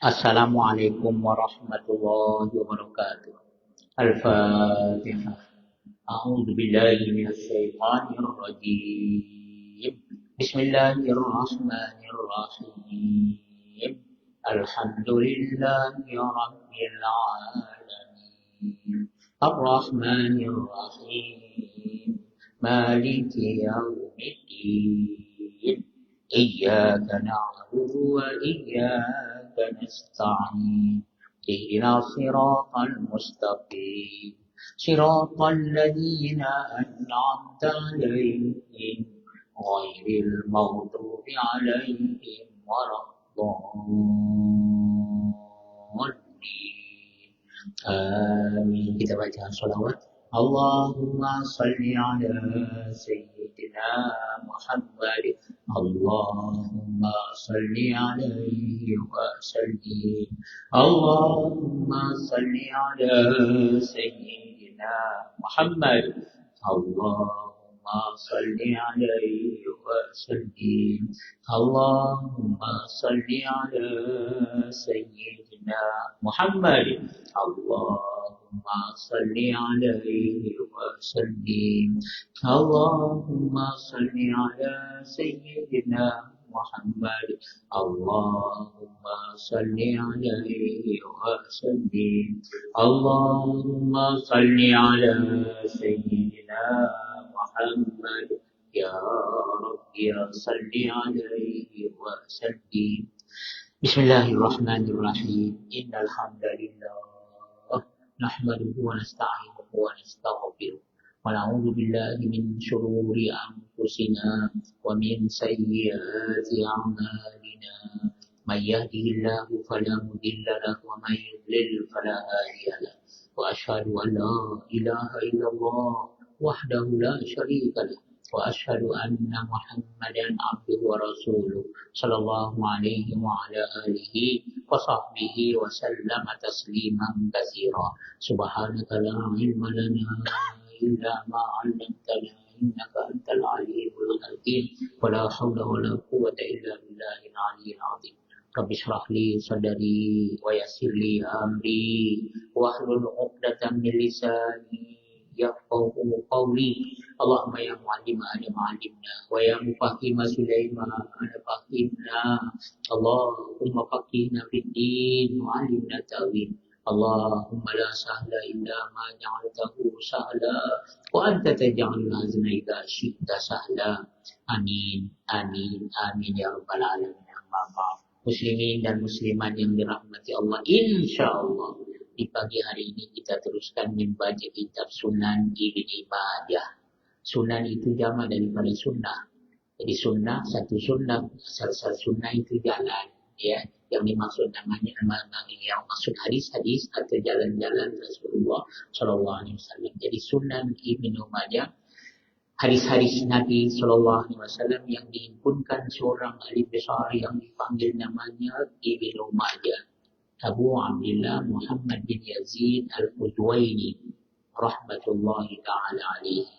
Assalamualaikum warahmatullahi wabarakatuh. Al-Fatihah. A'udzu billahi minasy syaithanir rajim. Bismillahirrahmanirrahim. Alhamdulillahi rabbil alamin. Ar-Rahmanir Rahim. Maliki yaumiddin. Iyyaka na'budu wa iyyaka nasta'in. اهدنا الصراط المستقيم صراط الذين أنعمت عليهم غير المغضوب عليهم ولا الضالين آمين. Kita baca salawat. Allahumma salli ala Sayyidina Muhammad. Allahumma salli alaihi wa sallim. Allahumma salli ala Sayyidina Muhammad. Allahumma salli alaihi wa sallim. Allahumma salli ala Sayyidina Muhammad. Allahumma salli alaihi wa sallim. Allahumma salli ala Sayyidina Muhammad. Allahumma salli alaihi wa sallim. Allahumma salli ala Sayyidina Muhammad. Ya Rabbi salli alaihi wa sallim. Bismillahirrahmanirrahim. Innal hamdalillah nahmaduhu wa nasta'inuhu wa nastaghfiruh. ونعوذ بالله من شرور أنفسنا ومن سيئات أعمالنا من يهده الله فلا مضل له ومن يضلل فلا هادي له وأشهد أن لا إله إلا الله وحده لا شريك له وأشهد أن محمدا عبده ورسوله صلى الله عليه وعلى آله وصحبه وسلم تسليما كثيرا سبحانك لا علم لنا إلا ما علمتنا إنك أنت العليم الحكيم ولا حول ولا قوة إلا بالله العلي العظيم رب اشرح لي صدري ويسر لي أمري واحلل عقدة من لساني يفقهوا قولي اللهم يا معلم آدم علمنا ويا مفهم سليمان فهمنا اللهم فقهنا في الدين وعلمنا التأويل اللهم لا سهل إلا ما جعلته سهلا وأنت تجعل الحزن إذا شئت سهلا amin amin amin ya rabbal alamin. Muslimin dan muslimat yang dirahmati Allah, insyaallah di pagi hari ini kita teruskan membaca kitab Sunan Ibnu Majah. Sunan itu jamak daripada sunnah. Jadi sunnah satu sunnah, asal sunnah itu jalan, ya. Yang dimaksud namanya yang maksud hadis-hadis atau jalan-jalan Rasulullah Shallallahu Alaihi Wasallam. Jadi Sunan Ibnu Majah, hadis-hadis Nabi Shallallahu Alaihi Wasallam yang dihimpunkan seorang alim besar yang dipanggil namanya Ibnu Majah, Abu Abdullah Muhammad bin Yazid Al-Qudwaini rahmatullahi ta'ala alaihi.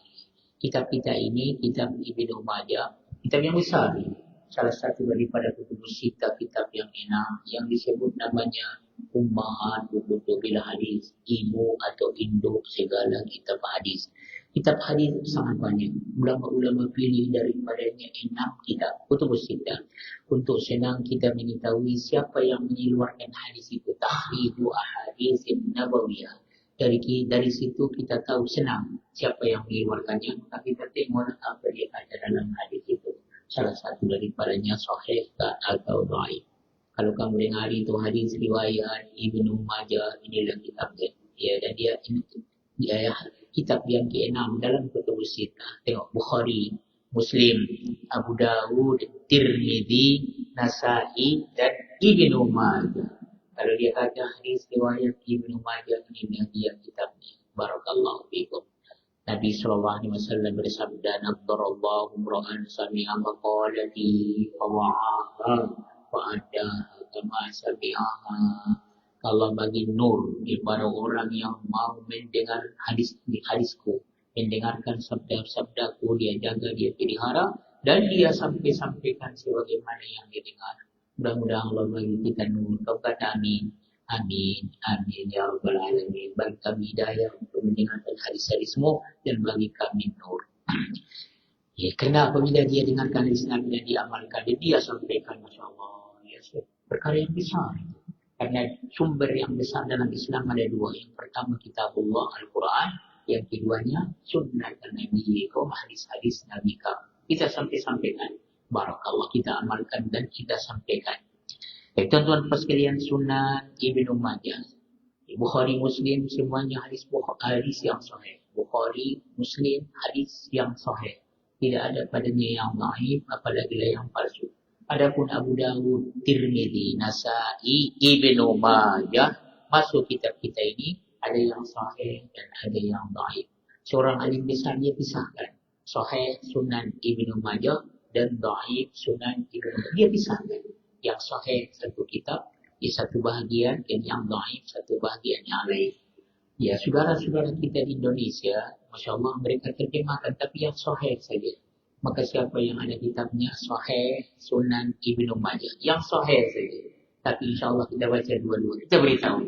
Kitab kita ini, kitab Ibnu Majah, kitab yang besar ini. Salah satu daripada kutubus sita, kitab yang enak, yang disebut namanya Ummahat Kutubil Hadis, ibu atau induk segala kitab hadis. Kitab hadis sangat banyak. Ulama-ulama pilih daripadanya 6 kitab kutubus sita. Untuk senang kita mengetahui siapa yang mengeluarkan hadis itu, Tahridu Ahadits Nabawiyah. Dari situ kita tahu senang siapa yang mengeluarkannya, maka kita tengok apa dia ada dalam hadis itu. Salah satu daripadanya sahih atau dhaif. Kalau kamu dengar itu hadis riwayat Ibnu Majah, inilah kitabnya. Ya, dan dia kitab yang ke-6 dalam kutubus sitah. Tengok Bukhari, Muslim, Abu Dawud, Tirmidzi, Nasa'i dan Ibnu Majah. Kalau dia kata hadis riwayat Ibnu Majah, ini dia kitabnya. Barakallahu fikum. Nabi sallallahu alaihi wasallam bersabda, "Nadarallahu imra'an sami'a maqalati fa wa'aha wa addaha kama sami'aha." Allah bagi nur kepada orang yang mau mendengar hadisku, mendengarkan sabda-sabdaku, dia jaga, dia pelihara dan dia sampaikan sebagaimana yang dia dengar. Mudah-mudahan Allah bagi kita nur. Kau kata amin. Amin. Amin. Ya Rabbal Alamin. Bagi kami hidayah untuk mendengarkan hadis-hadismu dan bagi kami nur. Ya, kerana apabila dia dengarkan hadis Nabi dan dia amalkan dan dia sampaikan, Masya Allah, ya, perkara yang besar. Karena sumber yang besar dalam Islam ada dua. Yang pertama kitabullah Al-Quran. Yang keduanya sunnah Nabi. Kau hadis-hadis Nabi kau. Kita sampaikan. Barakallah, kita amalkan dan kita sampaikan. Baik, tuan-tuan sekalian, sunnah Ibnu Majah. Bukhari Muslim semuanya hadis yang sahih. Bukhari Muslim hadis yang sahih. Tidak ada padanya yang dhaif, apalagi yang palsu. Adapun Abu Dawud, Tirmidzi, Nasa'i, Ibnu Majah, masuk kitab kita ini ada yang sahih dan ada yang dhaif. Seorang alim besar dia pisahkan sahih Sunan Ibnu Majah dan dhaif Sunan Ibnu Majah. Dia pisahkan. Yang sahih satu kitab di satu bahagian dan yang dhaif satu bahagian yang lain. Ya, saudara-saudara kita di Indonesia, Masya Allah, mereka terjemahkan, tapi yang sahih saja. Maka siapa yang ada kitabnya sahih Sunan Ibnu Majah, yang sahih saja. Tapi insya Allah kita baca dua-dua. Kita beritahu.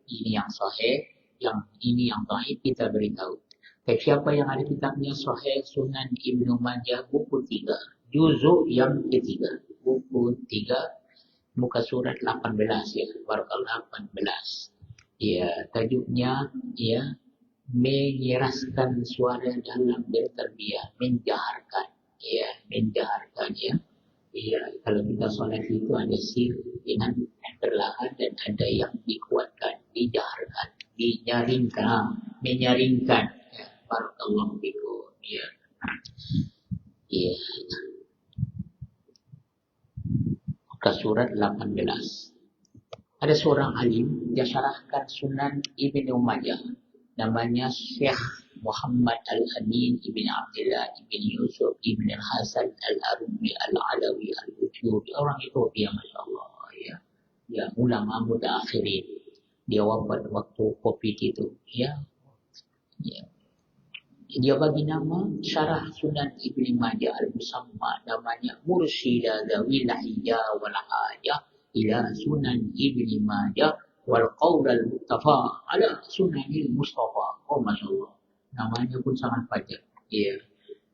Ini yang sahih, yang ini yang dhaif, kita beritahu. Tapi siapa yang ada kitabnya sahih Sunan Ibnu Majah, buku 3, juzuk yang ketiga. Buku 3, muka surat 18 ya. Barakallah 18. Ya, tajuknya ya menyeraskan suara dalam bertarbiyah, menjaharkan ya. Ya, kalau kita solat itu ada sir dengan perlahan dan ada yang dikuatkan, dijaharkan, menyaringkan. Ya, barakallahu fikum ya. Ya. Muka surat 18. Ada seorang alim, dia syarahkan Sunan Ibnu Majah. Namanya Syekh Muhammad Al-Amin Ibn Abdullah Ibn Yusuf Ibn Al-Hasan Al-Arumi Al-Alawi Al-Utyubi. Orang Ethiopia, Masya Allah. Ya. Ya, ulama muda akhirin. Dia wafat waktu Covid itu. Ya. Ya. Dia bagi nama syarah Sunan Ibn Majah Al-Musamma. Namanya Mursyida Zawil Hijah wal Hajah ila Sunan Ibni Majah wal Qaul al-Mustafa ala Sunanil Mustafa. Oh, Masya Allah. Namanya pun sangat panjang. Ya.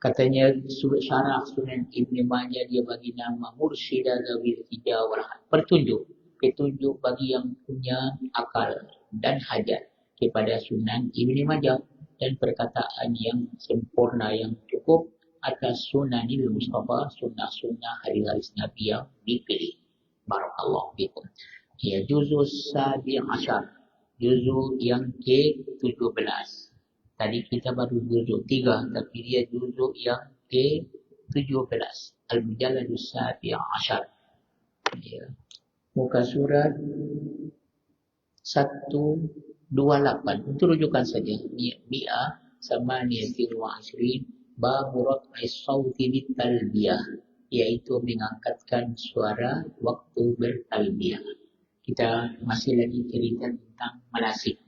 Katanya syarah Sunan Ibni Majah dia bagi nama Mursyida Zawil Hijah wal Hajah. Petunjuk bagi yang punya akal dan hajat kepada Sunan Ibni Majah dan perkataan yang sempurna yang cukup atas Sunanil Mustafa, sunnah-sunnah hadis-hadis Nabi yang dipilih. Barakallahu fikum. Ya, juzuz sabi asyar. Juzuz yang ke-17. Tadi kita baru juzuz 3, tapi dia juzuz yang ke-17. Al-Mujalladus sabi asyar. Ya. Muka surat 128. Untuk rujukan saja. Mi'ah sama niyatin wa asrin. Baburat as-sawti bitalbiyah. Yaitu mengangkatkan suara waktu bertalbiyah. Kita masih lagi cerita tentang manasik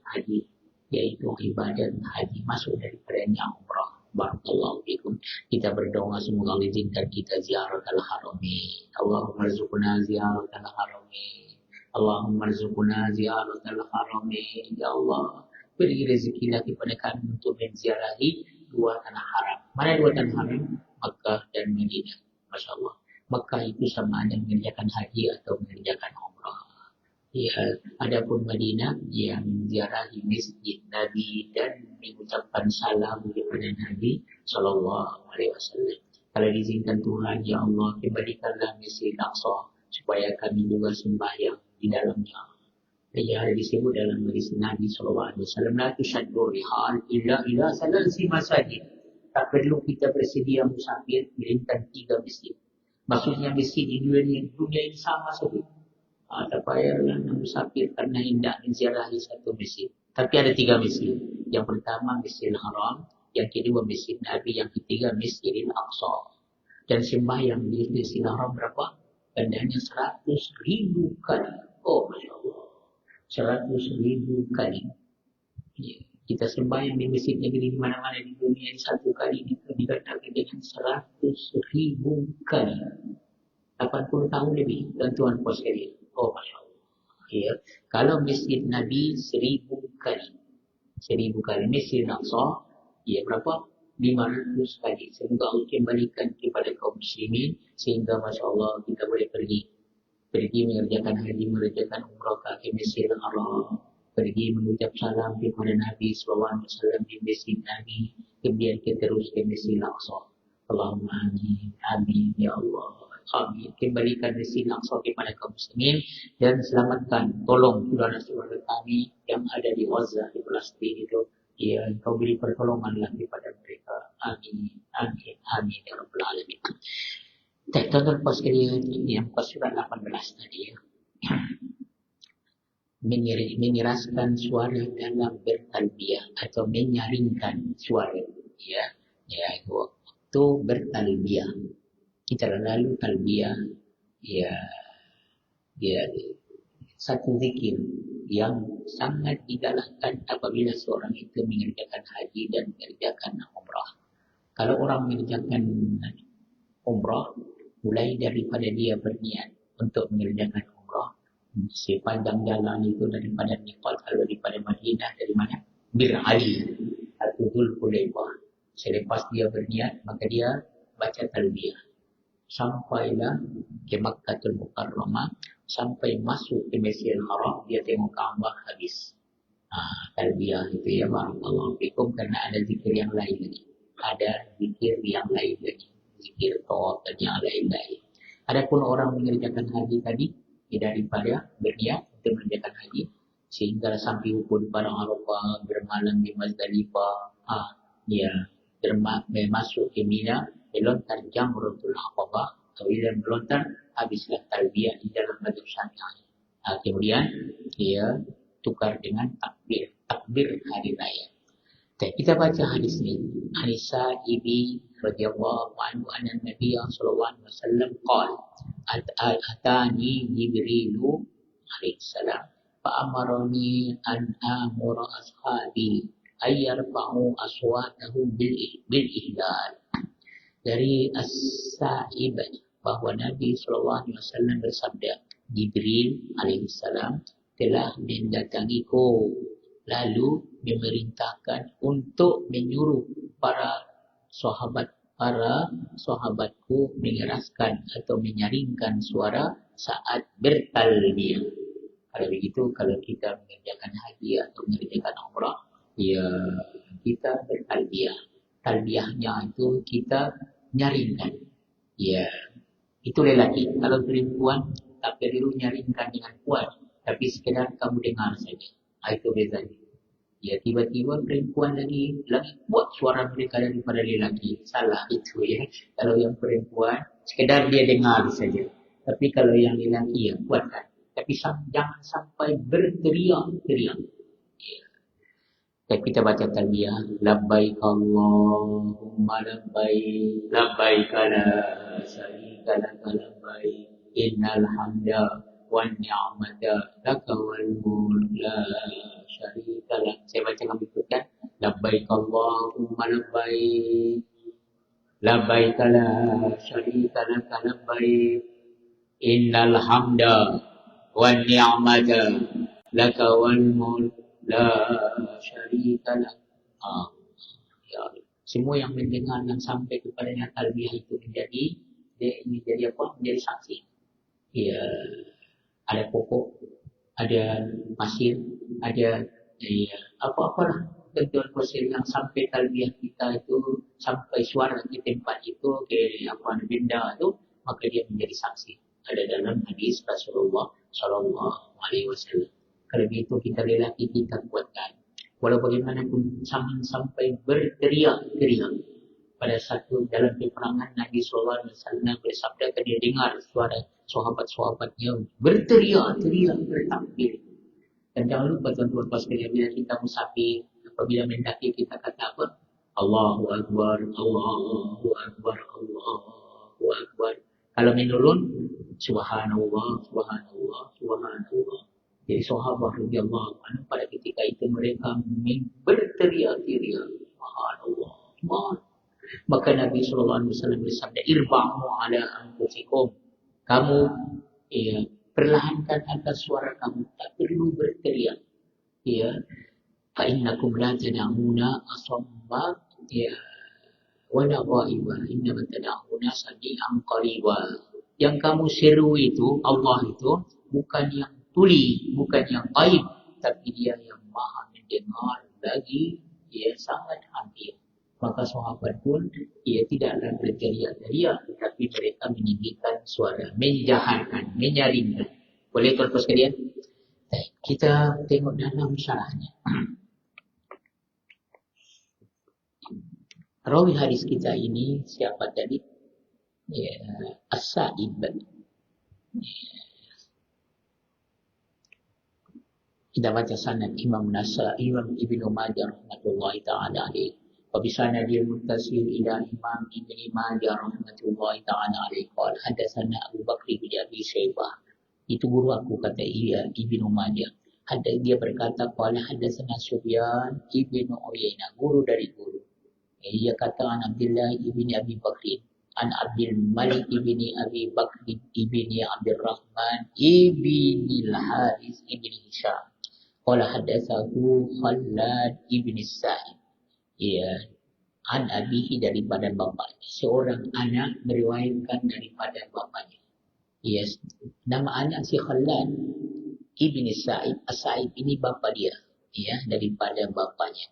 haji, yaitu ibadat haji masuk daripadanya umrah. Barakallahu fikum. Kita berdoa semoga Allah izinkan kita ziarah al-haramain. Allahumma rzuqna ziarah al-haramain. Allahumma rzuqna ziarah al-haramain. Ya Allah, beri rezeki lagi kepada kami untuk menziarahi dua tanah haram. Mana dua tanah haram? Makkah dan Madinah. Masya Allah. Makkah itu sama ada mengerjakan haji atau mengerjakan umrah. Ya, adapun Madinah yang menziarahi masjid Nabi dan mengucapkan salam kepada Nabi Sallallahu Alaihi Wasallam. Kalau diizinkan Tuhan, ya Allah, kembalikanlah Masjid Al-Aqsa supaya kami juga sembahyang di dalamnya. Ya, disebut dalam hadis Nabi Sallallahu Alaihi Wasallam, la tushaddu rihal illa salasi masajid. Tak perlu kita bersedia musafir melintang 3 masjid. Maksudnya masjid di dunia ini sama saja. Tak payahlah musafir karena hendak menziarahi satu masjid. Tapi ada 3 masjid. Yang pertama Masjidil Haram, yang kedua Masjid Nabi, yang ketiga Masjidil Aqsa. Dan sembahyang di Masjidil Haram berapa? Bandanya 100,000 kali. Oh, Masya Allah. 100,000 kali. Ya. Kita sembahyang di masjid negeri di mana-mana di dunia ini 1 kali dikatakan dengan 100,000 kali. 80 tahun lebih, tuan-tuan puas sekalian. Oh, Masya Allah. Ya. Kalau masjid Nabi 1000 kali. 1000 kali. Masjid Al-Aqsa, ya berapa? 500 kali. Semoga Allah kembalikan kepada kaum muslimin sehingga Masya Allah kita boleh pergi mengerjakan haji, mengerjakan umrah ke Masjidil Haram, pergi mengucap salam kepada Nabi SAW di Masjid Nabi, kemudian kita terus ke Masjidil Aqsa. Allahumma amin, amin ya Allah, amin. Kembalikan Masjidil Aqsa kepada kaum muslimin dan selamatkan, tolong saudara-saudara kami yang ada di Gaza, di Palestin itu, ya kau beri pertolonganlah kepada mereka. Amin, amin, amin ya Rabbal Alamin. Tuan-tuan pas sekalian, ini yang pas surat 18 tadi ya. Menyeraskan suara dalam bertalbiyah atau menyaringkan suara ya. Ya, itu bertalbiyah. Kita lalu talbiyah ya, ya satu zikir yang sangat digalakkan apabila seorang itu mengerjakan haji dan mengerjakan umrah. Kalau orang mengerjakan umrah, mulai daripada dia berniat untuk mengerjakan umrah, sepanjang jalan itu daripada Nepal, kalau daripada Madinah, dari mana? Bir Ali atau Dzulhulaifah. Selepas dia berniat, maka dia baca talbiyah. Sampailah ke Makkahul Mukarramah, sampai masuk ke Masjidil Haram, dia tengok Ka'bah habis. Talbiyah itu ya, barakallahu fikum, karena ada zikir yang lain lagi. Ada zikir yang lain lagi. Zikir tawaf dan yang lain-lain. Adapun orang mengerjakan haji tadi, daripada berniat untuk mengerjakan haji, sehingga sampai hukun pada Arafah, bermalam di Muzdalifah, dia masuk ke Mina, melontar Jamratul Aqabah, kemudian melontar, habislah talbiyah di dalam madhab Syafi'i. Kemudian dia tukar dengan takbir hari raya. Kita baca hadis ini. Hadis Sa'idi radhiyallahu anhu anna Nabi sallallahu alaihi wasallam qala atani Jibrilu alaihi salam fa amarani an amura ashabi ay yarfa'u aswatahum bil ihlal. Dari As-Sa'ib bahwa Nabi sallallahu alaihi wasallam bersabda, Jibril alaihi salam telah mendatangiku lalu memerintahkan untuk menyuruh para sahabatku mengeraskan atau menyaringkan suara saat bertalbiyah. Kalau begitu, kalau kita mengerjakan haji atau mengerjakan umrah, ya kita bertalbiyah. Talbiyahnya itu kita nyaringkan. Ya, itu lelaki. Kalau perempuan tak perlu nyaringkan dengan kuat, tapi sekedar kamu dengar saja. Itu bezanya. Ya, tiba-tiba perempuan lagi buat suara mereka daripada lelaki. Salah itu ya. Kalau yang perempuan, sekedar dia dengar saja. Tapi kalau yang lelaki, ya buatkan. Tapi jangan sampai berteriak-teriak. Ya. Dan kita baca talbiyah. Labbaik Allahumma labbaik. Labbaik la syarika laka labbaik. Innal hamda wan ni'mata laka wal mulk la syarika lak. Saya baca kamu ikutkan. Labbaik Allahumma labbaik. Labbaik la syarika laka labbaik. Innal hamda wan ni'mata laka wal mulk la syarika lak. Ya. Semua yang mendengar yang sampai kepadanya talbiyah itu menjadi apa? Menjadi saksi. Ya, ada pokok, ada pasir, ada apa-apalah bentuk fosil yang sampai talbiyah kita itu, sampai suara di tempat itu, ke benda itu, maka dia menjadi saksi. Ada dalam hadis Rasulullah Sallallahu Alaihi Wasallam. Kalau begitu kita lelaki kita kuatkan. Walau bagaimanapun jangan sampai berteriak-teriak. Pada satu dalam peperangan Nabi Sallallahu Alaihi Wasallam bersabda, dia dengar suara sahabat-sahabatnya berteriak-teriak bertakbir. Dan jangan lupa tuan-tuan sekalian, bila kita musafir, apabila mendaki kita kata apa? Allahu Akbar, Allahu Akbar, Allahu Akbar. Kalau menurun, Subhanallah, Subhanallah, Subhanallah. Jadi sahabat radhiyallahu anhu pada ketika itu mereka berteriak-teriak Subhanallah, Subhanallah. Maka Nabi SAW bersabda, Irba'u ala anfusikum. Kamu ya, perlahankan agar suara kamu, tak perlu berteriak. Ya, fa innakum la tad'una asamma ya wala ghaiba, innama tad'una sami'an qariba. Yang kamu seru itu, Allah itu bukan yang tuli, bukan yang gaib, tapi Dia yang Maha mendengar lagi, Dia sangat hadir. Maka sahabat pun ia tidaklah berteriak-teriak, tapi mereka meninggikan suara, menjaharkan, menyaringkan. Boleh tuan-tuan sekalian? Baik, kita tengok dalam syarahnya. Rawi hadis kita ini siapa tadi? Ya, As-Sa'ib. Kita baca sanad Imam Nasa'i, Imam Ibnu Majah rahmatullahi ta'ala alaih. وبسند المتصل إلى إمام ابن ماجه رحمة الله تعالى عليه قال حدثنا أبو بكر بن أبي شيبة. Itu guru aku, kata Ibnu Majah. Dia berkata qala hadatsana Sufyan ibnu Uyainah, guru dari guru. Ia kata an Abdullah ibni Abi Bakr an Abdul Malik ibni Abi Bakr ibni Abdul Rahman ibni Al-Haris ibni Hisham. Qala hadatsahu Khallad ibni Sa'id. Ya, an abihi, daripada bapaknya. Seorang anak meriwayatkan daripada bapaknya. Yes, nama anak si Khallad ibni Sa'id. As-Sa'id ini bapa dia, ya, daripada bapaknya.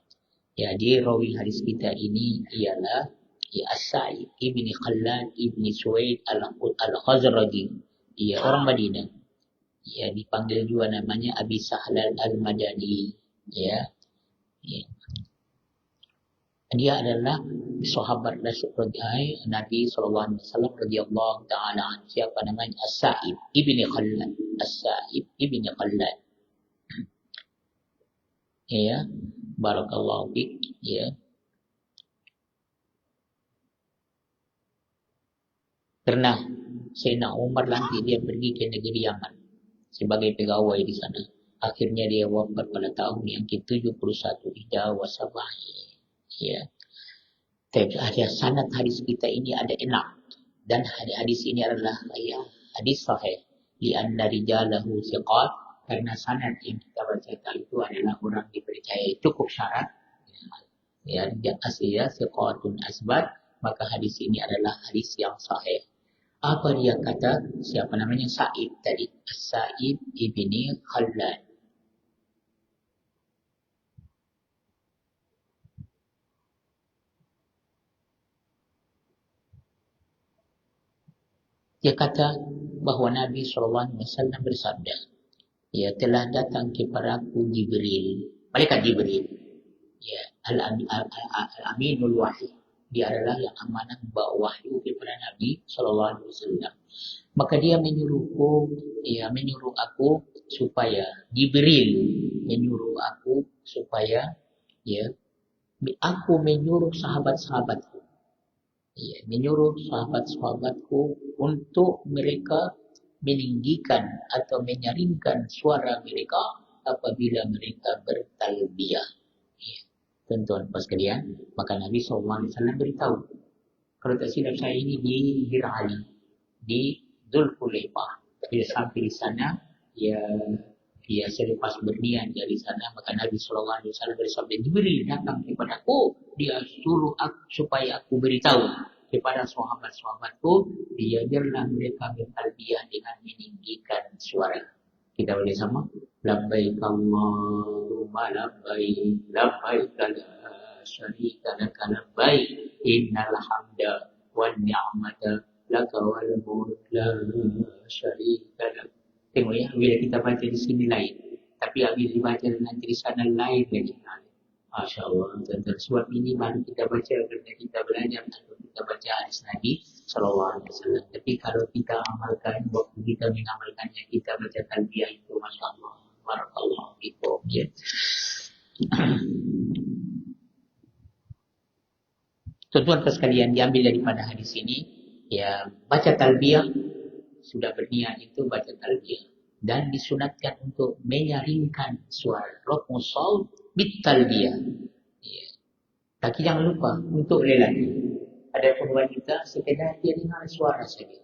Ya, dia rawi hadis kita ini ialah ya, As-Sa'id ibni Khallad ibni Suwaid al-Khazraji. Dia orang Madinah. Ya, dipanggil juga namanya Abi Sahlal al-Madani. Ya. Ya. Dia adalah sahabat Nabi sallallahu alaihi wasallam radhiyallahu taala anhu. Siapa namanya? As-Sa'ib ibni Khallad. As-Sa'ib ibni Khallad. Ya, barakallahu fik. Ya. Pernah Sayyidina Umar lantik dia pergi ke negeri Yaman sebagai pegawai di sana. Akhirnya dia wafat pada tahun yang ke-71 Hijrah wasabah. Ya. Tapi ada sanad hadis kita ini ada 6, dan hadis ini adalah ya, hadis sahih li anna rijalahu thiqat, karena sanad yang kita baca itu adalah orang dipercayai cukup syarat ya, dia aslinya thiqatun asbat, maka hadis ini adalah hadis yang sahih. Apa dia kata? Siapa namanya? Sa'id tadi, Sa'id ibni Khallad. Dia kata bahawa Nabi SAW bersabda, ya, telah datang kepadaku Jibril, malaikat Jibril, ya, al-aminul wahyi. Dia adalah yang amanah membawa wahyu kepada Nabi SAW. Maka dia menyuruh aku supaya Jibril menyuruh aku supaya ya, aku menyuruh sahabat-sahabatku. Ya, menyuruh sahabat-sahabatku untuk mereka meninggikan atau menyaringkan suara mereka apabila mereka bertalbiyah. Ya, tuan-tuan sekalian, maka Nabi SAW beritahu, kalau tak silap saya ini di Hir'ali, di Dzulhulaifah. Dia sampai di sana, dia selepas berniat dari sana, maka Nabi SAW bersabda, Jibril datang kepadaku, dia suruh aku supaya aku beritahu kepada sahabat-sahabatku, biarlah mereka bertalbiyah dengan meninggikan suara. Kita boleh sama? Labbaik Allahumma labbaik, labbaik la syarika laka labbaik, innal hamda wan ni'mata laka wal mulk la syarika lak. Tengok ya, bila kita baca di sini lain, tapi bila dibaca dengan tulisan lain lagi. Masya Allah, tuan-tuan. Sebab ini baru kita baca kerana kita belajar atau kita baca hadis Nabi Sallallahu Alaihi Wasallam. Tapi kalau kita amalkan, waktu kita mengamalkannya, kita baca talbiyah itu, Masya Allah, barakallahu fikum. Ya. Tuan-tuan sekalian, diambil daripada hadis ini, ya, baca talbiyah, sudah berniat itu baca talbiyah, dan disunatkan untuk menyaringkan suara, raf'u shaut bit talbiyah. Ya. Tapi jangan lupa untuk lelaki. Adapun wanita sekedar dia dengar suara saja.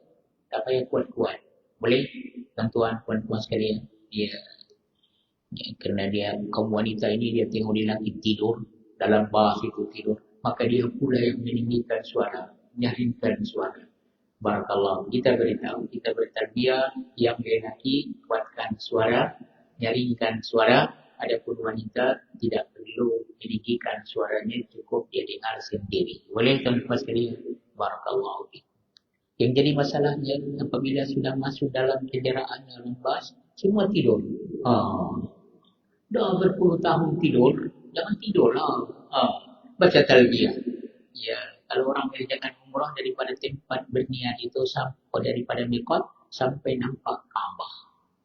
Tak payah kuat-kuat. Boleh? Tuan-tuan, puan-puan sekalian. Ya. Kerana dia kaum wanita ini dia tengok lelaki tidur dalam bas itu tidur, maka dia pula yang meninggikan suara, nyaringkan suara. Barakallah. Kita beritahu, kita bertarbiyah yang lelaki kuatkan suara, nyaringkan suara. Adapun wanita tidak perlu meninggikan suaranya, cukup dia dengar sendiri. Boleh tuan-tuan sekalian? Barakallah. Yang jadi masalahnya apabila sudah masuk dalam kenderaan dalam bas, semua tidur. Dah berpuluh tahun tidur, jangan tidurlah. Baca talbiyah. Ya, kalau orang mengerjakan umrah daripada tempat berniat itu sampai daripada miqat sampai nampak Kaabah.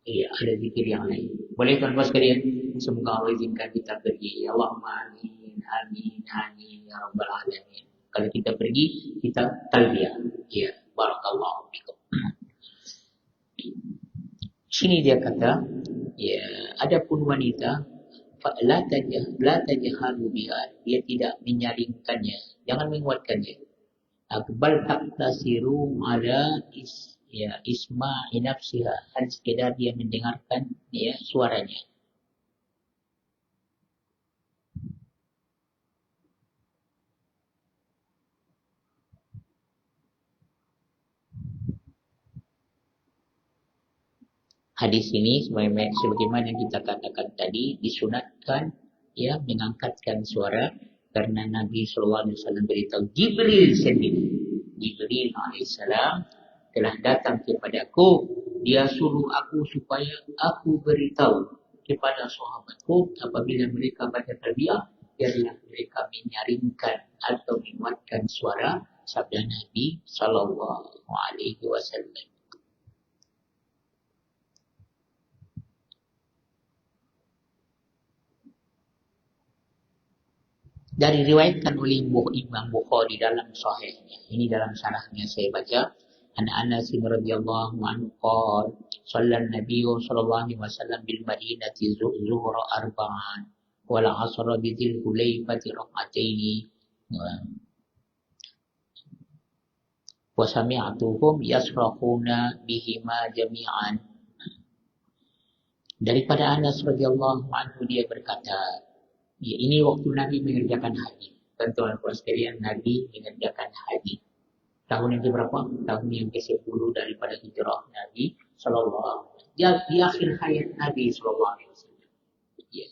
Ya, ada zikir yang lain. Boleh tuan-tuan sekalian? Semoga Allah izinkan kita pergi. Ya Allah, amin, amin, amin, ya rabbal alamin. Kalau kita pergi, kita talbiyah. Ya, barakallahu fikum. Sini dia kata, ya, adapun wanita la tajhalu biha, dia tidak menyaringkannya, jangan menguatkannya. Bal taqtasiru ala isma'i nafsiha, hanya sekedar dia mendengarkan ya suaranya. Hadis ini sebagaimana yang kita katakan tadi disunatkan ya mengangkatkan suara karena Nabi SAW beritahu Jibril sendiri. Jibril AS telah datang kepadaku, dia suruh aku supaya aku beritahu kepada sahabatku apabila mereka baca talbiyah, biarlah mereka menyaringkan atau menguatkan suara sabda Nabi SAW. Dari riwayatkan oleh Imam Bukhari dalam sahihnya. Ini dalam syarahnya saya baca. An Anas radhiyallahu anhu qala shalla an-nabiy sallallahu alaihi wasallam bil madinati zuhra arba'an wal 'asra bi dzil hulaifati rak'ataini wa sami'tuhum yasrahuna bihima jami'an. Daripada Anas radhiyallahu anhu dia berkata, ya, ini waktu Nabi mengerjakan haji. Tuan-tuan sekalian, Nabi mengerjakan haji. Tahun yang berapa? Tahun yang ke-10 daripada hijrah Nabi sallallahu alaihi wasallam. Di akhir hayat Nabi sallallahu alaihi wasallam. Ya.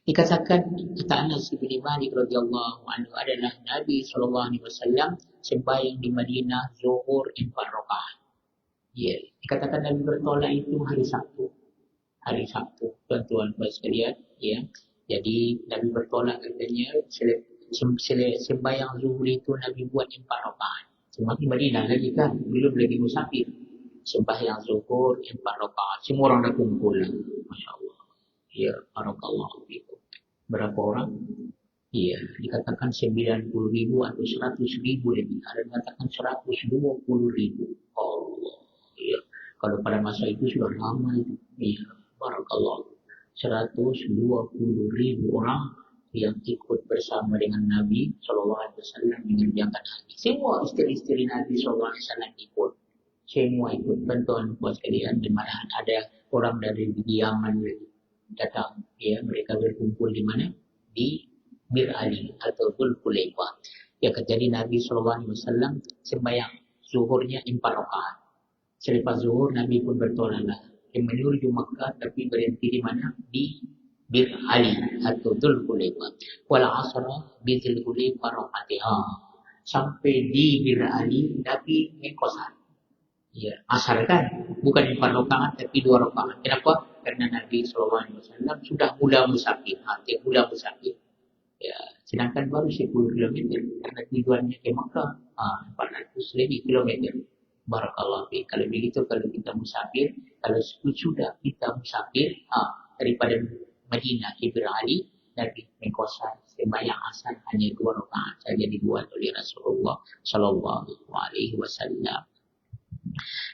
Dikatakan kata Anas bin Malik radhiyallahu anhu adalah Nabi sallallahu alaihi wasallam sembahyang di Madinah zuhur 4 rakaat. Ya, dikatakan Nabi bertolak itu hari Sabtu. Hari Sabtu, tuan-tuan sekalian, ya. Jadi Nabi bertolak katanya sembahyang zuhur itu Nabi buat 4 rakaat. Cuma di Madinah lagi kan, belum lagi musafir. Sembahyang zuhur 4 rakaat. Semua orang dah kumpul. Masya Allah. Ya, barakallahu fikum. Berapa orang? Ya, dikatakan 90.000 atau 100.000 lebih. Ada yang katakan 120.000. Allah. Ya, kalau pada masa itu sudah lama itu. Ya, barakallahu. 120.000 orang yang ikut bersama dengan Nabi SAW mengerjakan haji. Semua istri-istri Nabi SAW ikut. Semua ikut. Tuan-tuan sekalian, di mana ada orang dari Yaman datang. Ya, mereka berkumpul di mana? Di Bir Ali atau Dhul Hulaifah. Ya, jadi Nabi SAW sembahyang zuhurnya 4 rakaat. Selepas zuhur Nabi pun bertolak menuju Makkah, tapi berhenti di mana? Di Bir Ali atau Dhul Hulaifah. Wal asra bi Dhul Hulaifah raqatiha. Sampai di Bir Ali Nabi mengqasar. Ya, asar kan bukan 4 rakaat tapi 2 rakaat. Kenapa? Karena Nabi SAW sudah mula musafir. Dia mula musafir. Ya, sedangkan baru 10 km karena tujuannya ke Makkah. 400 lebih kilometer. Barakallahu fiik. Kalau begitu, kalau kita musafir, kalau sudah kita musafir, daripada Madinah ke Bir Ali, Nabi mengqasar sembahyang asar hanya 2 rakaat saja dibuat oleh Rasulullah sallallahu alaihi wasallam.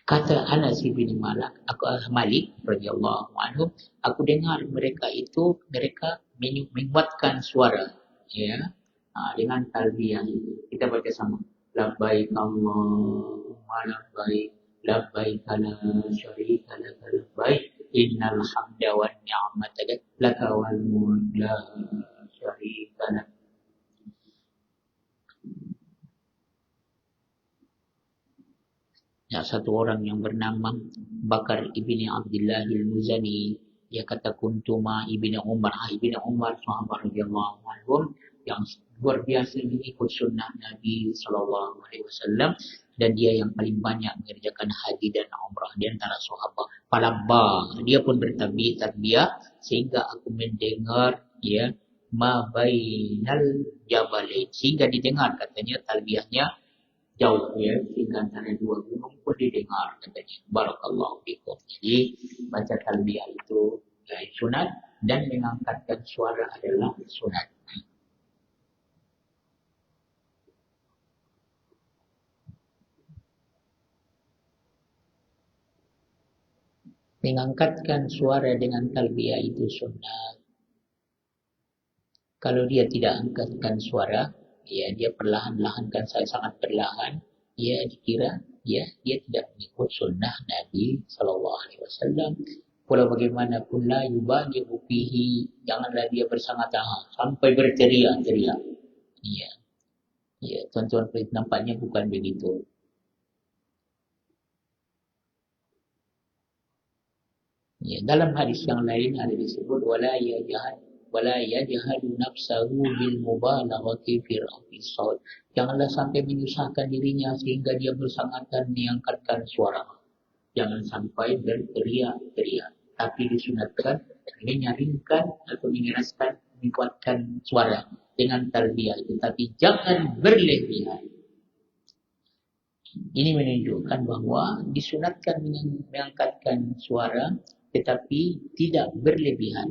Kata Anas bin Malik radhiyallahu anhu, aku dengar mereka menguatkan suara, ya, dengan talbiyah itu. Kita baca sama. Labbaik Allahumma labbaik labbaik la syarika laka labbaik innal hamda wan ni'mata laka wal mulk la syarika lak. Ya, satu orang yang bernama Bakar ibni Abdullah al-Muzani, dia kata kuntuma ibni Umar. Ibni Umar sahabat radhiyallahu anhum yang luar biasa mengikut sunnah Nabi sallallahu alaihi wasallam, dan dia yang paling banyak mengerjakan haji dan umrah di antara sahabat. Falabba, dia pun bertarbiyah sehingga aku mendengar ya ma bainal jabalain, sehingga didengar katanya talbiyahnya jauh ya, sehingga antara dua gunung pun didengar katanya. Barakallahu fikum. Jadi baca talbiyah itu sunat, dan mengangkatkan suara adalah sunat. Mengangkatkan suara dengan talbiyah itu sunat. Kalau dia tidak angkatkan suara, ya dia perlahan-lahankan, saya sangat perlahan, ya dikira ya dia tidak mengikut sunnah Nabi sallallahu alaihi wasallam. Walau bagaimanapun la yubaghiru fihi, janganlah dia bersangat-sangat sampai berteriak-teriak. Ya, ya tuan-tuan, nampaknya bukan begitu. Ya, dalam hadis yang lain ada disebut wala yajhadu nafsahu bil mubalaghati fi raf'is shaut. Janganlah sampai menyusahkan dirinya sehingga dia bersangat dan mengangkatkan suara. Jangan sampai berteriak-teriak, tapi disunatkan menyaringkan atau mengeraskan, menguatkan suara dengan talbiyah itu, tapi jangan berlebihan. Ini menunjukkan bahwa disunatkan mengangkatkan suara tetapi tidak berlebihan.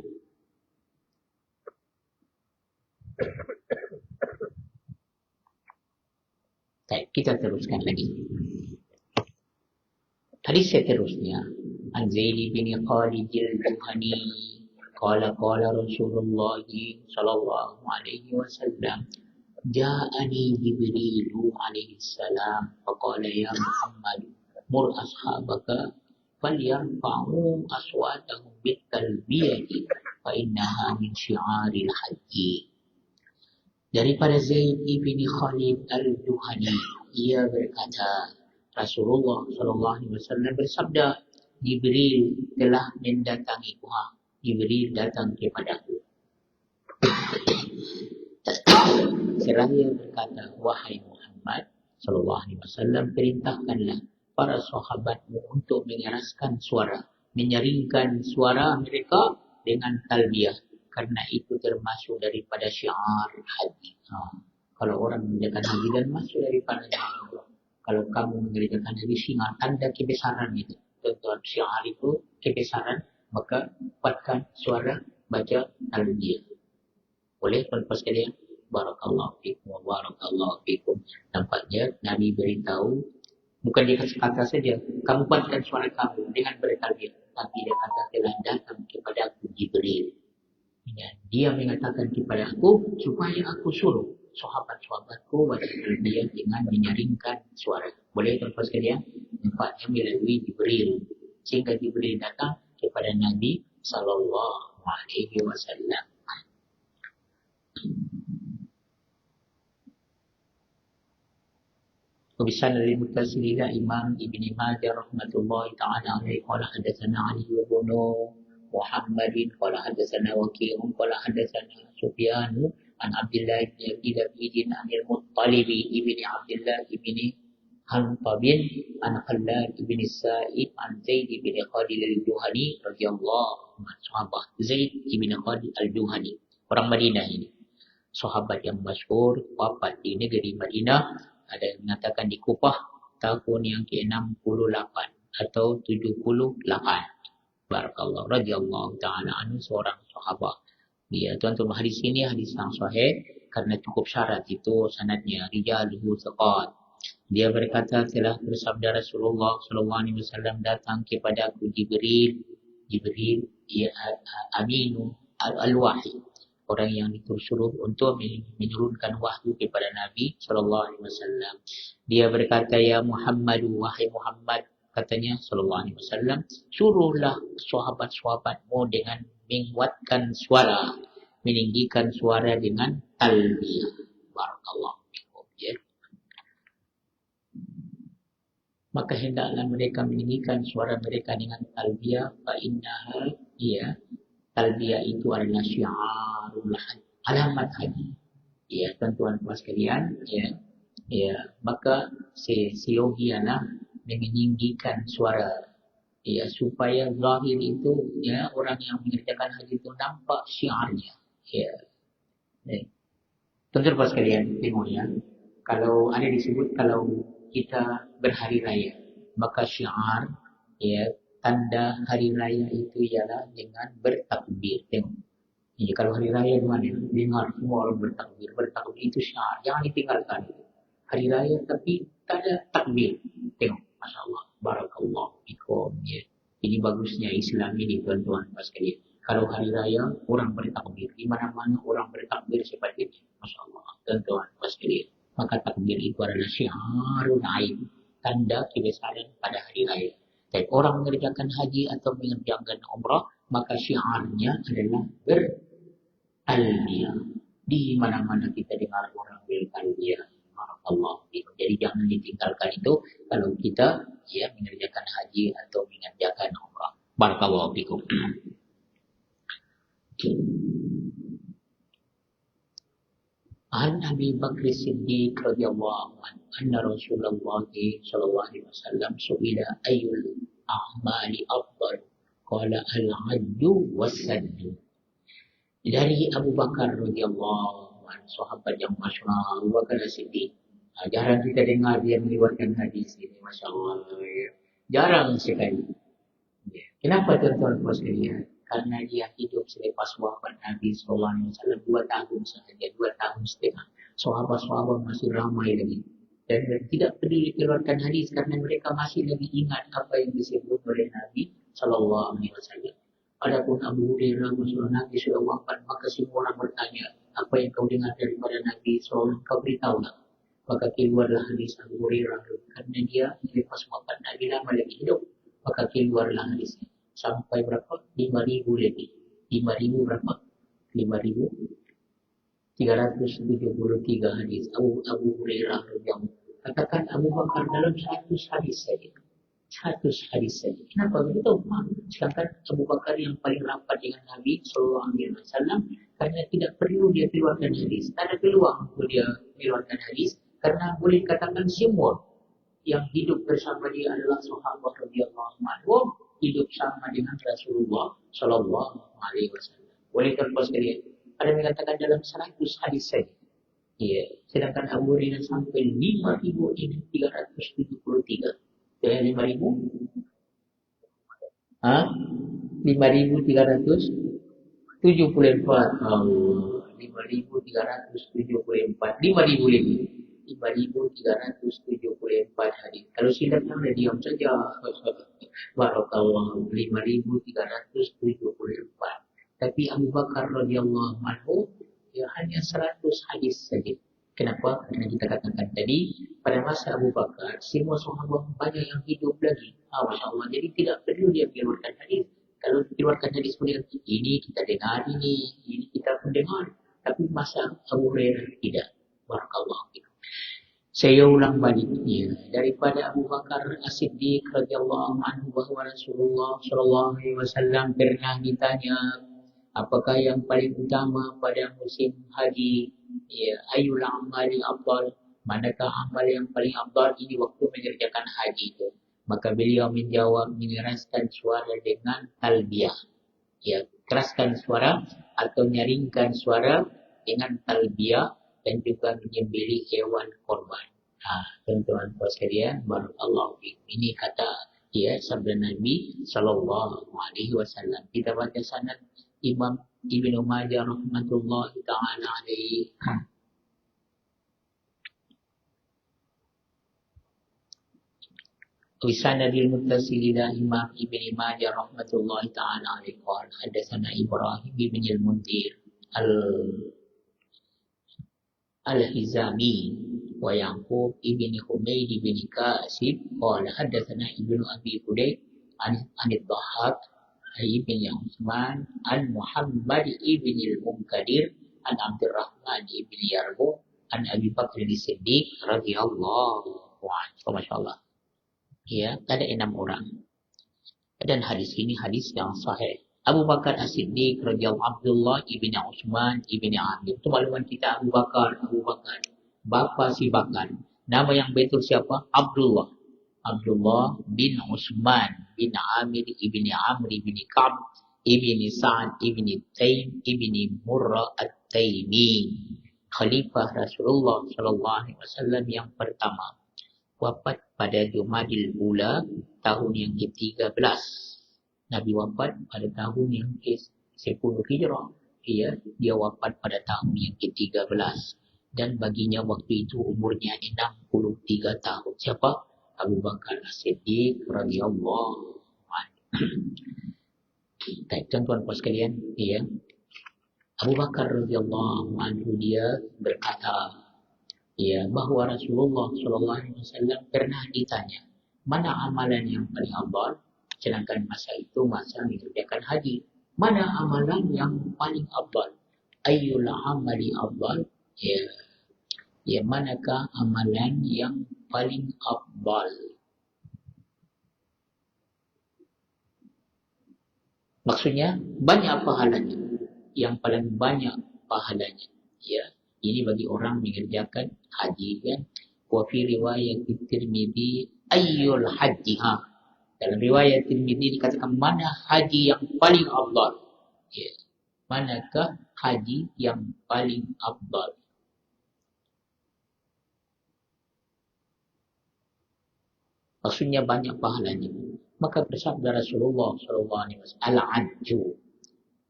Baik, kita teruskan lagi. Hadis seterusnya, An Zaid bin Khalid al-Juhani qala Rasulullah sallallahu alaihi wasallam, ja'ani Jibril alaihi salam faqala ya Muhammad mur ashabaka falyarfa'u aswatahum bitalbiyati fa innaha min syi'aril haji. Daripada Zaid bin Khalid al-Juhani, ia berkata, Rasulullah sallallahu alaihi wasallam bersabda, Jibril telah mendatangiku. Jibril datang kepadaku. Seraya berkata, wahai Muhammad sallallahu alaihi wasallam, perintahkanlah para sahabatmu untuk mengeraskan suara, menyaringkan suara mereka dengan talbiyah, karena itu termasuk daripada syiar haji. Kalau orang mengerjakan haji dan masuk daripada syiar. Kalau kamu mengerjakan haji, syiar tanda kebesaran itu. Tuan-tuan, syiar itu kebesaran, maka kuatkan suara, baca talbiyah. Boleh tuan-tuan sekalian? Barakallahu fikum wa barakallahu fikum. Nampaknya Nabi beritahu, bukan dia kata saja, kamu kuatkan suara kamu dengan bertalbiyah, tapi dia kata telah datang kepada aku Jibril. Ya, dia mengatakan kepada aku supaya aku suruh sahabat-sahabatku baca talbiyah dengan menyaringkan suara. Boleh tuan-tuan sekalian? Nampaknya melalui Jibril, sehingga Jibril datang kepada Nabi sallallahu alaihi wasallam. وبسند المتصل إلى إمام ابن ماجه رحمة الله تعالى عليه قال حدثنا علي بن محمد قال حدثنا وكيع قال حدثنا سفيان عن عبد الله بن أبي لبيد عن المطلب ابن عبد الله بن حنطب عن خلاد بن السائب عن زيد بن خالد الجهني رضي الله عنه. Sahabat Zaid bin Khalid al-Juhani, orang Madinah ini, sahabat yang masyhur, wafat di negeri Madinah. Ada yang mengatakan di Kufah tahun yang ke-68 atau 78. Barakallahu radhiyallahu ta'ala anhu, seorang sahabat. Dia tuan-tuan, hadis ini hadis yang sahih karena cukup syarat itu sanadnya rijaluhu thiqat. Dia berkata telah bersabda Rasulullah sallallahu alaihi wasallam, datang kepada aku Jibril ia aminu al-wahyi, orang yang disuruh untuk menurunkan wahyu kepada Nabi sallallahu alaihi wasallam. Dia berkata, ya Muhammad, wahai Muhammad, Katanya sallallahu alaihi wasallam, suruhlah sahabat-sahabatmu dengan menguatkan suara, meninggikan suara dengan talbiyah. Barakallahu fikum. Ya. Maka hendaklah mereka meninggikan suara mereka dengan talbiyah, fa innaha, ya, talbiyah itu adalah syiarul haji, alamat haji. Ya, tuan-tuan sekalian, ya. Ya, maka seyogialah meninggikan suara, ya, supaya zahir itu, ya, orang yang mengerjakan haji itu nampak syiarnya. Ya. Tuan-tuan sekalian, tengok ya. Kalau ada disebut kalau kita berhari raya, maka syiar, ya, tanda hari raya itu ialah dengan bertakbir. Tengok. Ya, kalau hari raya di mana? Dengar semua orang bertakbir. Bertakbir itu syiar. Jangan ditinggalkan. Hari raya tapi tak ada takbir. Tengok. Masya Allah. Barakallahu fikum. Ya. Ini bagusnya Islam ini, tuan-tuan sekalian. Kalau hari raya, orang bertakbir. Di mana-mana orang bertakbir seperti ini. Masya Allah. Tuan-tuan sekalian. Maka takbir itu adalah syiarul ain. Tanda kebesaran pada hari raya. Dan orang mengerjakan haji atau mengerjakan umrah, maka syiarnya adalah bertalbiyah. Di mana-mana kita dengar orang bertalbiyah. Allah. Jadi jangan ditinggalkan itu kalau kita, ya, mengerjakan haji atau mengerjakan umrah. Barakallahu fikum. An Abi Bakr Siddiq radhiyallahu anhu anna Rasulullah sallallahu alaihi wasallam su'ila ayyul a'mali afdal qala al-hajju was-saddu. Dari Abu Bakar radhiyallahu anhu, sahabat yang masyhur, Abu Bakar Siddiq. Jarang kita dengar dia meriwayatkan hadis ini, Masya Allah. Jarang sekali. Ya. Kenapa tuan-tuan sekalian? Karena dia hidup selepas wafat Nabi SAW 2 tahun sahaja, 2 tahun setengah. Sahabat-sahabat masih ramai lagi. Dan tidak peduli keluarkan hadis karena mereka masih lagi ingat apa yang disebut oleh Nabi SAW. Adapun Abu Hurairah, Rasulullah Nabi sudah wafat, maka semua orang bertanya, apa yang kau dengar daripada Nabi SAW, kau beritahulah. Maka keluarlah hadis Abu Hurairah, karena dia lepas wafat Nabi lama lagi hidup, maka keluarlah hadisnya sampai berapa? 5.000 lebih. 5.000 berapa? 5.373 hadis Abu Hurairah yang katakan Abu Bakar dalam 100 hadis saja. 100 hadis saja. Kenapa begitu? Sedangkan Abu Bakar yang paling rapat dengan Nabi Sallallahu Alaihi Wasallam, karena tidak perlu dia keluarkan hadis. Tak ada peluang untuk dia keluarkan hadis. Karena boleh katakan semua yang hidup bersama dia adalah sahabat radhiyallahu anhum, hidup sama dengan Rasulullah sallallahu alaihi wasallam. Boleh tuan-tuan sekalian, ada yang mengatakan dalam 100 hadis saja. Ya, sedangkan Abu Hurairah sampai 5.373. Dari 5.000? 5.374. Allah, 5.374. 5.000 lebih. 5.374 hadis. Kalau silap yang diam saja. Barakallahu 5.374. Tapi Abu Bakar radhiyallahu anhu, ya, hanya 100 hadis saja. Kenapa? Karena kita katakan tadi, pada masa Abu Bakar, semua sahabat banyak yang hidup lagi. Masya Allah. Jadi tidak perlu dia keluarkan hadis. Kalau keluarkan hadis kemudian ini kita dengar, ini kita mendengar. Tapi masa Abu Hurairah tidak. Barakallahu fikum. Saya ulang baliknya daripada Abu Bakar As-Siddiq radhiyallahu anhu bahwa Rasulullah sallallahu alaihi wasallam pernah ditanya, apakah yang paling utama pada musim haji? Ya, ayyul amali afdal? Manakah amal yang paling afdal ini waktu mengerjakan haji itu? Maka beliau menjawab, mengeraskan suara dengan talbiyah. Ya, keraskan suara atau nyaringkan suara dengan talbiyah dan juga menyembelih hewan korban. Tuan-tuan sekalian, barakallahu fiikum. Ini kata, ya, sabda Nabi sallallahu alaihi wasallam. Kita baca sanad Imam Ibnu Majah rahmatullahi taala alaihi. Wisanadil muttasil ila Imam Ibnu Majah rahmatullahi taala alaihi qala hadatsana Ibrahim bin al-Munzir al-Hizami ويعقوب ابن حميد بن كاسب قال حدثنا ابن أبي فديك عن الضحاك ابن عثمان عن محمد ابن المنكدر عن عبد الرحمن ابن يربوع عن أبي بكر الصديق رضي الله عنه. Masya Allah. Ya, ada 6 orang. Dan hadis ini hadis yang sahih. Abu Bakar As-Siddiq radhiyallahu Abdullah ibni Utsman ibni Amir. Itu makluman kita Abu Bakar. Bapa si Bakar. Nama yang betul siapa? Abdullah. Abdullah bin Utsman bin Amir ibni Amr ibni Ka'b ibni Sa'ad ibni Taim ibni Murrah At-Taimi. Khalifah Rasulullah sallallahu alaihi wasallam yang pertama. Wafat pada Jumadil Ula tahun yang ke-13. Nabi wafat pada tahun yang ke-10 Hijrah. Dia wafat pada tahun yang ke-13. Dan baginya waktu itu umurnya 63 tahun. Siapa? Abu Bakar As-Siddiq radhiyallahu anhu. Baik, tuan-tuan puan sekalian, Abu Bakar radhiyallahu anhu dia berkata, bahwa Rasulullah sallallahu alaihi wasallam pernah ditanya, mana amalan yang paling afdal? Sedangkan masa itu masa mengerjakan haji. Mana amalan yang paling afdal? Ayyul amali afdal? Manakah amalan yang paling afdal? Maksudnya banyak pahalanya. Yang paling banyak pahalanya. Ini bagi orang mengerjakan haji kan. Wa fi riwayat Tirmidzi ayyul haji. Dalam riwayat Tirmidzi dikatakan mana haji yang paling afdal? Manakah haji yang paling afdal? Maksudnya banyak pahalanya. Maka bersabda Rasulullah sallallahu alaihi wasallam, al-ajju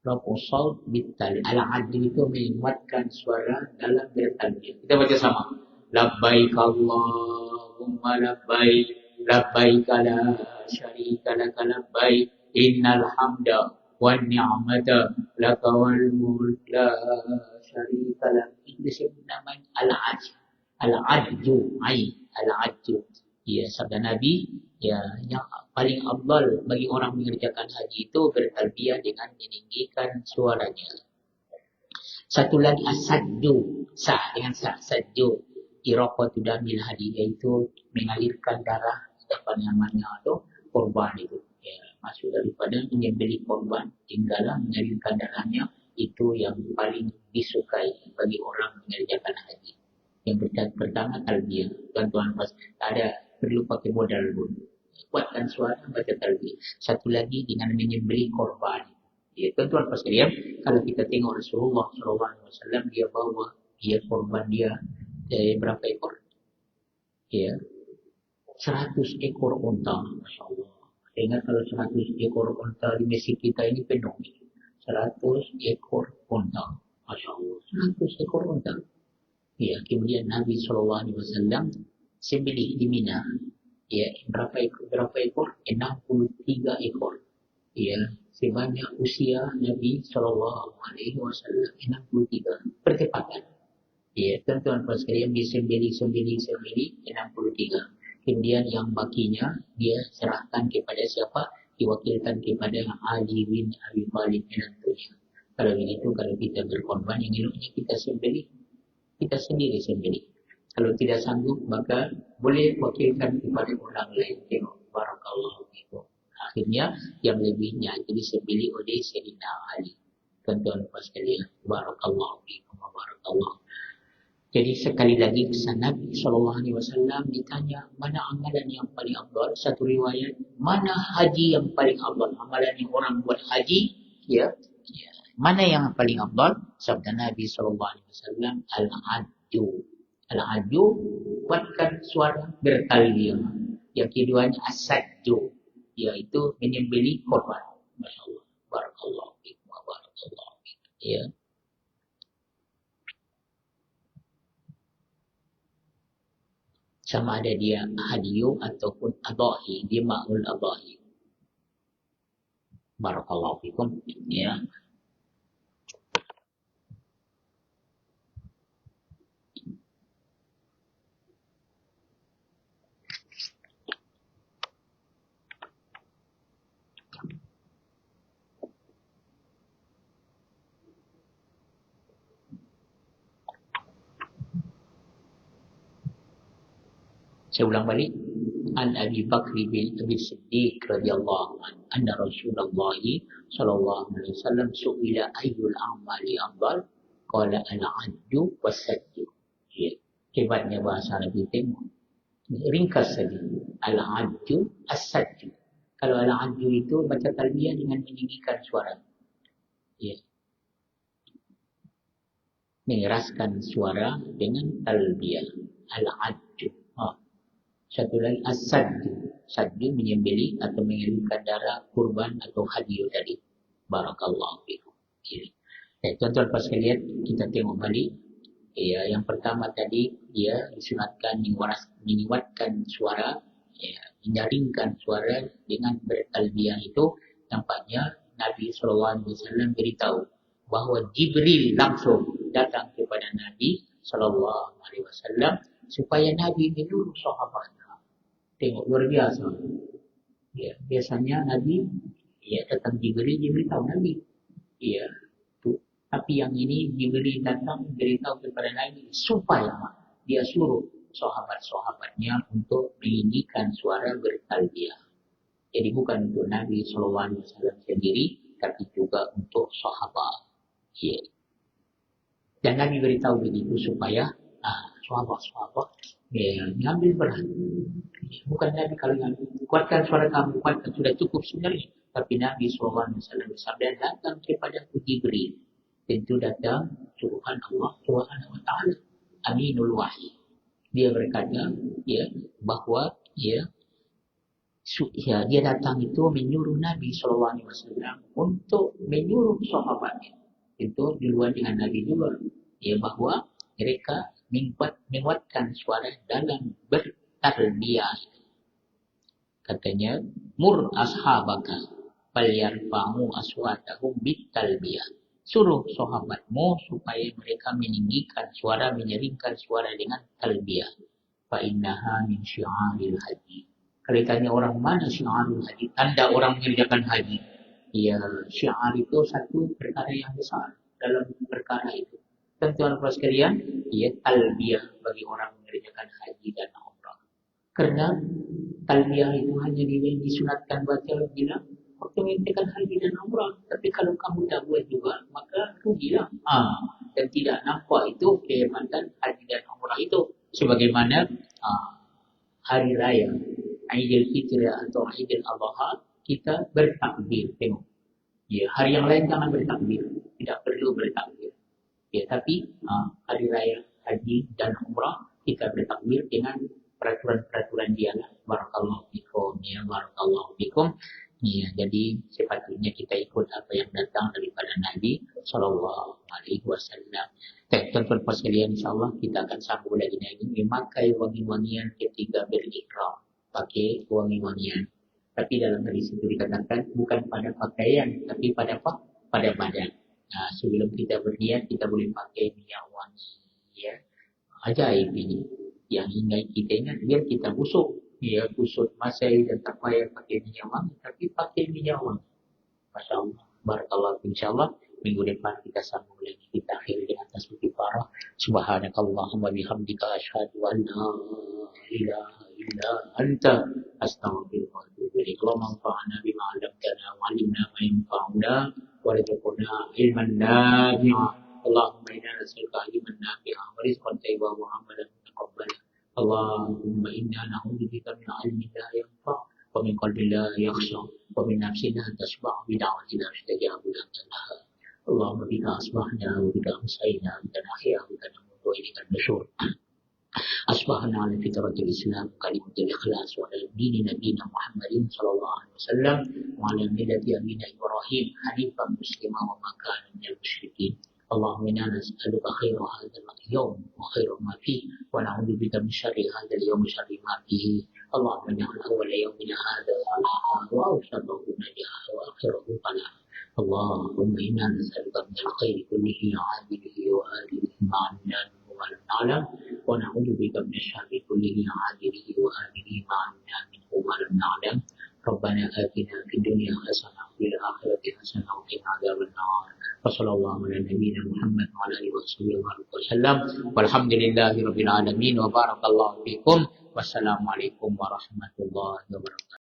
rafu saut bital. Al-ajju itu menguatkan suara dalam bertalbiyah. Kita baca sama. Labbaik Allahumma labbaik, labbaik la syarika laka labbaik, innal hamda wan ni'mata laka wal mulk la syarika lak. Itu disebut namanya al-ajju. Al-ajju, al-ajju. Sabda Nabi, yang paling afdal bagi orang mengerjakan haji itu bertalbiyah dengan meninggikan suaranya. Satu lagi as-sajdu, dengan sajdu, iraqatu damil hadi, yaitu mengalirkan darah namanya itu korban itu. Maksud daripada menyembelih korban tinggallah mengalirkan darahnya, itu yang paling disukai bagi orang mengerjakan haji. Yang pertama talbiyah, tuan-tuan pas ada perlu pakai modal pun. Kuatkan suara baca talbiyah. Satu lagi dengan menyembelih korban. Tuan-tuan pas sekalian, kalau kita tengok Rasulullah SAW, dia bawa korban dia berapa ekor? 100 ekor unta. Masya Allah. Saya ingat kalau 100 ekor unta di masjid kita ini penuh. 100 ekor unta. Masya Allah. 100 ekor unta. Kemudian Nabi SAW sembelih di Mina. Berapa ekor? 63 ekor. Sebanyak usia Nabi SAW 63. Pertepatan. Tuan-tuan puan sekalian, dia sembelih 63. Kemudian yang bakinya dia serahkan kepada siapa? Diwakilkan kepada Ali bin Abi Thalib menantunya. Kalau begitu, kalau kita berkorban, yang eloknya kita sembelih, kita sendiri sembelih. Kalau tidak sanggup, maka boleh wakilkan kepada orang lain. Tengok, barakallahu fikum. Akhirnya, yang lebihnya jadi sembelih oleh Sayyidina Ali. Tuan-tuan puan sekalian, barakallahu fikum, barakallahu. Jadi sekali lagi Nabi SAW ditanya, mana amalan yang paling afdal? Satu riwayat, mana haji yang paling afdal? Amalan yang orang buat haji, mana yang paling afdal? Sabda Nabi SAW, al-ajju. Al-ajju, kuatkan suara bertalbiyah. Yang keduanya as-sajju, yaitu menyembelih korban. Masya Allah, barakallahu fikum, barakallahu fikum. Sama ada dia hadiyu ataupun adahi, dia ma'ul adahi. Barakallahu fikum. Saya ulang balik. An Abi Bakri bin Abi Siddiq radhiyallahu anhu anna Rasulullah sallallahu alaihi wasallam su'ila ayyul a'mali afdal qala al-'addu was-saddu. Ya. Hebatnya bahasa Arabi, tengok. Ringkas saja. Al-'addu as-saddu. Kalau al-'addu itu baca talbiyah dengan meninggikan suara. Ya. Mengeraskan suara dengan talbiyah. Al-'addu. Satu lagi as-saddu. Saddu menyembelih atau mengirimkan darah kurban atau hadiah tadi. Barakallahu fikum. Tuan-tuan pas sekalian, kita tengok balik. Ya, yang pertama tadi dia disunatkan menguatkan suara, ya, menyaringkan suara dengan bertalbiyah itu. Nampaknya Nabi SAW beritahu bahawa Jibril langsung datang kepada Nabi SAW supaya Nabi menyuruh sahabat. Tengok, luar biasa. Ya, biasanya Nabi, ya, datang Jibril, dia beritahu Nabi. Ya, tu. Tapi yang ini Jibril datang beritahu kepada Nabi supaya dia suruh sahabat-sahabatnya untuk meninggikan suara bertalbiyah. Jadi bukan untuk Nabi SAW sendiri, tapi juga untuk sahabat. Ya. Dan Nabi beritahu begitu supaya sahabat-sahabat mengambil berat. Bukan Nabi kalau kuatkan suara kamu, kuatkan, sudah cukup sebenarnya. Tapi Nabi SAW bersabda, datang kepada Jibril. Tentu datang suruhan Allah Subhanahu wa Ta'ala. Aminul Wahyi. Dia berkata, ya, bahawa dia datang itu menyuruh Nabi SAW untuk menyuruh sahabatnya. Itu di luar dengan Nabi juga. Ya, bahawa mereka menguatkan suara dalam bertalbiyah. Katanya, mur ashabaka falyarfa'u aswatahum bitalbiyah. Suruh sahabatmu supaya mereka meninggikan suara, menyeringkan suara dengan talbiyah. Fa innaha min syi'aril haji. Kalau tanya orang mana syi'arul haji, tanda orang mengerjakan haji. Ya, syi'ar itu satu perkara yang besar dalam perkara itu. Tentuan puas sekalian, ya, talbiyah bagi orang mengerjakan haji dan umrah. Karena talbiyah itu hanya disunatkan baca bila waktu mengerjakan haji dan umrah. Tapi kalau kamu tak buat juga, maka rugilah. Dan tidak nampak itu kehormatan haji dan umrah itu. Sebagaimana hari raya Aidil Fitri atau Aidil Adha, kita bertakbir. Tengok. Ya, hari yang lain jangan bertakbir. Tidak perlu bertakbir. Ya, tapi hari raya haji dan umrah kita bertakbir dengan peraturan-peraturan dia lah. Barakallahu fikum, ya, barakallahu fikum. Ya, jadi sepatutnya kita ikut apa yang datang daripada Nabi sallallahu alaihi wasallam. Tuan-tuan puan sekalian, insyaallah kita akan sambung lagi memakai wangi-wangian ketika berihram. Pakai wangi-wangian. Tapi dalam hadis itu dikatakan bukan pada pakaian, tapi pada apa? Pada badan. Sebelum kita berniat, kita boleh pakai minyak wangi. Ya. Ajaib ini. Yang kita ingat, biar kita busuk. Ya, busuk masai dan tak payah pakai minyak wangi, tapi pakai minyak wangi. Masya Allah. Barakallah. InsyaAllah, minggu depan kita sambung lagi. Kita akhiri dengan tasbih parah. Subhanakallahumma bihamdika asyhadu an la ilaha illa anta astaghfiruka wa atubu ilaik. Allahumma anfa'na bima 'allamtana wa 'allimna ma yanfa'una warzuqna ilman nafi'a. Allahumma inna nas'aluka ilman nafi'a wa rizqan thayyiban wa 'amalan mutaqabbalan. Allahumma inna na'udzubika min 'ilmin la yanfa' wa min qalbin la yakhsha wa min nafsin la tashba' bi da'watin la yustajabu laha. Allahumma bika asbahna wa bika amsayna wa bika nahya wa bika namutu wa ilaika an-nusyur. أصبحنا على فطرة الإسلام كلمة الإخلاص وعلى دين نبينا محمد صلى الله عليه وسلم وعلى ملة أبينا إبراهيم حنيفا مسلما وما كان من المشركين. اللهم إنا نسألك خير هذا اليوم وخير ما فيه ونعوذ بك من شر هذا اليوم وشر ما فيه. اللهم اجعل أول يومنا هذا صلاحا وأوسطه نجاحا وآخره فلاحا. اللهم إنا نسألك من الخير كله عاجله وآجله ما علمنا ولم نعلم ونعوذ بك من الشر كله عاجله وآجله ما علمنا منه ولم نعلم. ربنا آتنا في الدنيا حسنة وفي الآخرة حسنة وقنا عذاب النار وصلى الله على نبينا محمد وعلى آله وصحبه وسلم والحمد لله رب العالمين وبارك الله فيكم والسلام عليكم ورحمة الله وبركاته.